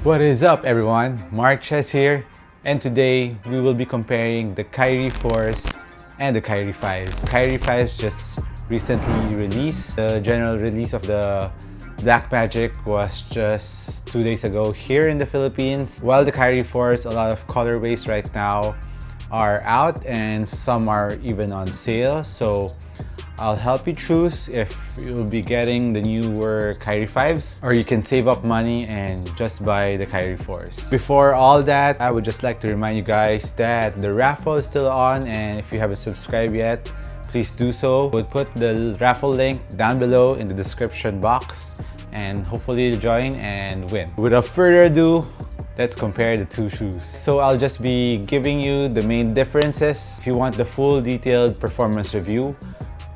What is up everyone, MARKCHES here, and today we will be comparing the KYRIE 4s and the KYRIE 5s. KYRIE 5s just recently released. The general release of the Black Magic was just 2 days ago here in the Philippines, while the KYRIE 4s, a lot of colorways right now are out and some are even on sale. So I'll help you choose if you'll be getting the newer KYRIE 5s or you can save up money and just buy the KYRIE 4s. Before all that, I would just like to remind you guys that the raffle is still on, and if you haven't subscribed yet, please do so. We'll put the raffle link down below in the description box and hopefully you'll join and win. Without further ado, let's compare the two shoes. So I'll just be giving you the main differences. If you want the full detailed performance review,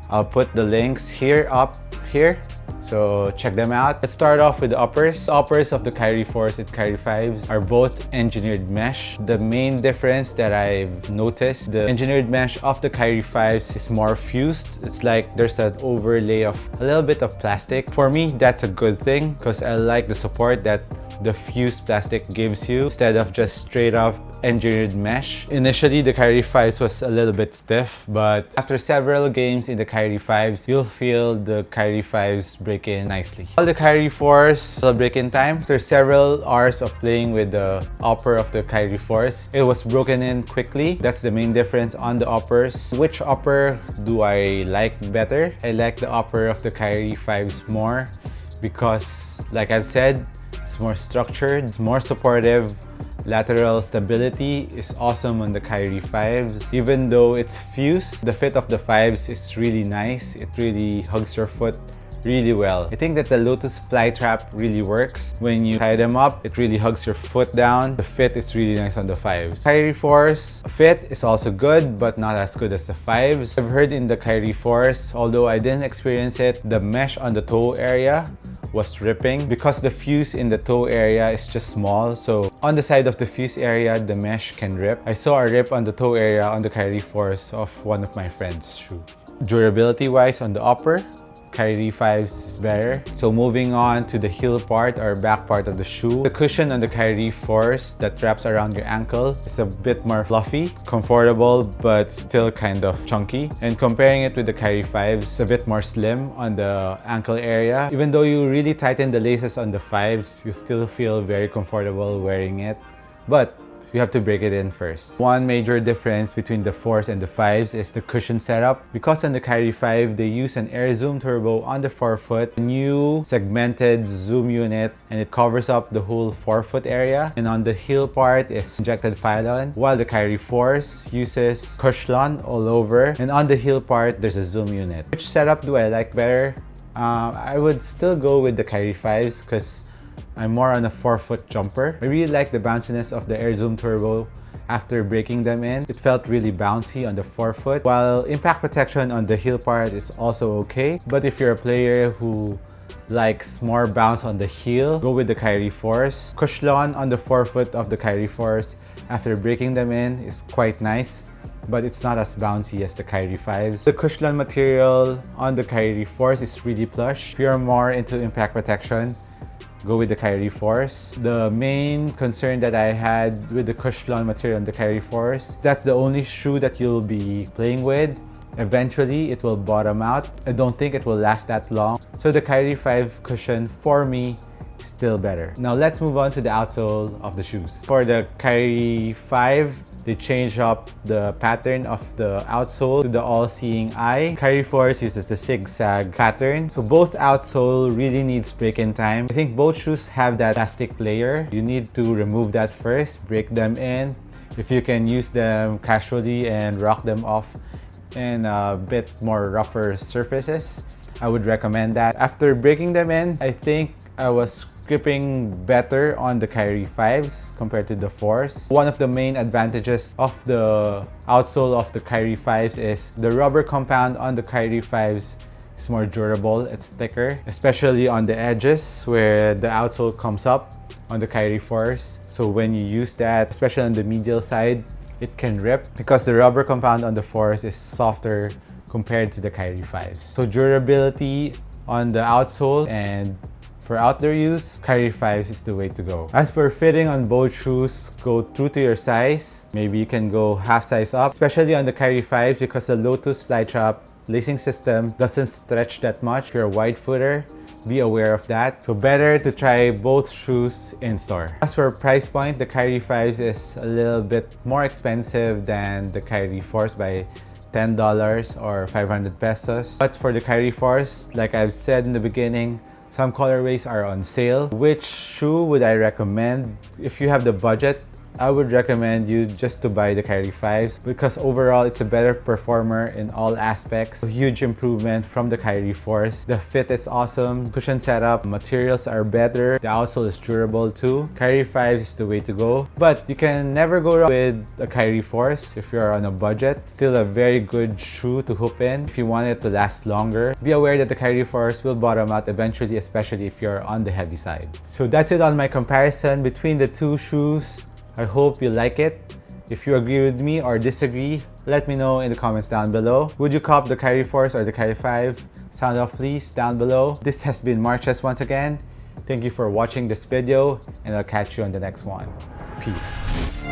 I'll put the links up here, so check them out. Let's start off with the uppers. The uppers of the KYRIE 4s and KYRIE 5s are both engineered mesh. The main difference that I've noticed, the engineered mesh of the KYRIE 5s is more fused. It's like there's an overlay of a little bit of plastic. For me, that's a good thing because I like the support that the fused plastic gives you instead of just straight up engineered mesh. Initially, the KYRIE 5s was a little bit stiff, but after several games in the KYRIE 5s, you'll feel the KYRIE 5s break in nicely. All the KYRIE 4s will break in time. After several hours of playing with the upper of the KYRIE 4s, it was broken in quickly. That's the main difference on the uppers. Which upper do I like better? I like the upper of the KYRIE 5s more because, like I've said, it's more structured, it's more supportive. Lateral stability is awesome on the KYRIE 5s. Even though it's fused, the fit of the 5s is really nice. It really hugs your foot really well. I think that the Lotus Flytrap really works. When you tie them up, it really hugs your foot down. The fit is really nice on the 5s. KYRIE 4s fit is also good, but not as good as the 5s. I've heard in the KYRIE 4s, although I didn't experience it, the mesh on the toe area was ripping because the fuse in the toe area is just small. So on the side of the fuse area, the mesh can rip. I saw a rip on the toe area on the KYRIE 4s of one of my friend's shoe. Durability wise, on the upper, KYRIE 5s is better. So moving on to the heel part or back part of the shoe. The cushion on the KYRIE 4s that wraps around your ankle is a bit more fluffy, comfortable, but still kind of chunky. And comparing it with the KYRIE 5s, it's a bit more slim on the ankle area. Even though you really tighten the laces on the 5s, you still feel very comfortable wearing it. But you have to break it in first. One major difference between the 4s and the 5s is the cushion setup. Because on the KYRIE 5, they use an air zoom turbo on the forefoot, a new segmented zoom unit, and it covers up the whole forefoot area. And on the heel part is injected Phylon, while the KYRIE 4s uses Cushlon all over. And on the heel part, there's a zoom unit. Which setup do I like better? I would still go with the KYRIE 5s because I'm more on a forefoot jumper. I really like the bounciness of the Air Zoom Turbo after breaking them in. It felt really bouncy on the forefoot, while impact protection on the heel part is also okay. But if you're a player who likes more bounce on the heel, go with the KYRIE 4s. Cushlon on the forefoot of the KYRIE 4s after breaking them in is quite nice, but it's not as bouncy as the KYRIE 5s. The Cushlon material on the KYRIE 4s is really plush. If you're more into impact protection, go with the KYRIE 4s. The main concern that I had with the Cushlon material on the KYRIE 4s, that's the only shoe that you'll be playing with. Eventually, it will bottom out. I don't think it will last that long. So the KYRIE 5 cushion, for me, is still better. Now let's move on to the outsole of the shoes. For the KYRIE 5, they changed up the pattern of the outsole to the all-seeing eye. KYRIE 4s uses the zigzag pattern. So both outsole really needs break-in time. I think both shoes have that plastic layer. You need to remove that first, break them in. If you can use them casually and rock them off in a bit more rougher surfaces, I would recommend that. After breaking them in, I think I was gripping better on the KYRIE 5s compared to the 4s. One of the main advantages of the outsole of the KYRIE 5s is the rubber compound on the KYRIE 5s is more durable, it's thicker, especially on the edges where the outsole comes up on the KYRIE 4s. So when you use that, especially on the medial side, it can rip because the rubber compound on the 4s is softer compared to the KYRIE 5s. So durability on the outsole and For outdoor use, KYRIE 5s is the way to go. As for fitting on both shoes, go true to your size. Maybe you can go half size up, especially on the KYRIE 5s because the Lotus Flytrap lacing system doesn't stretch that much. If you're a wide footer, be aware of that. So better to try both shoes in store. As for price point, the KYRIE 5s is a little bit more expensive than the KYRIE 4s by $10 or 500 pesos. But for the KYRIE 4s, like I've said in the beginning, some colorways are on sale. Which shoe would I recommend? If you have the budget, I would recommend you just to buy the KYRIE 5s because overall it's a better performer in all aspects. A huge improvement from the KYRIE 4s. The fit is awesome, cushion setup, materials are better, the outsole is durable too. KYRIE 5s is the way to go. But you can never go wrong with the KYRIE 4s if you're on a budget. Still a very good shoe to hoop in if you want it to last longer. Be aware that the KYRIE 4s will bottom out eventually, especially if you're on the heavy side. So that's it on my comparison between the two shoes. I hope you like it. If you agree with me or disagree, let me know in the comments down below. Would you cop the KYRIE 4s or the KYRIE 5? Sound off please down below. This has been MARKCHES once again. Thank you for watching this video and I'll catch you on the next one. Peace.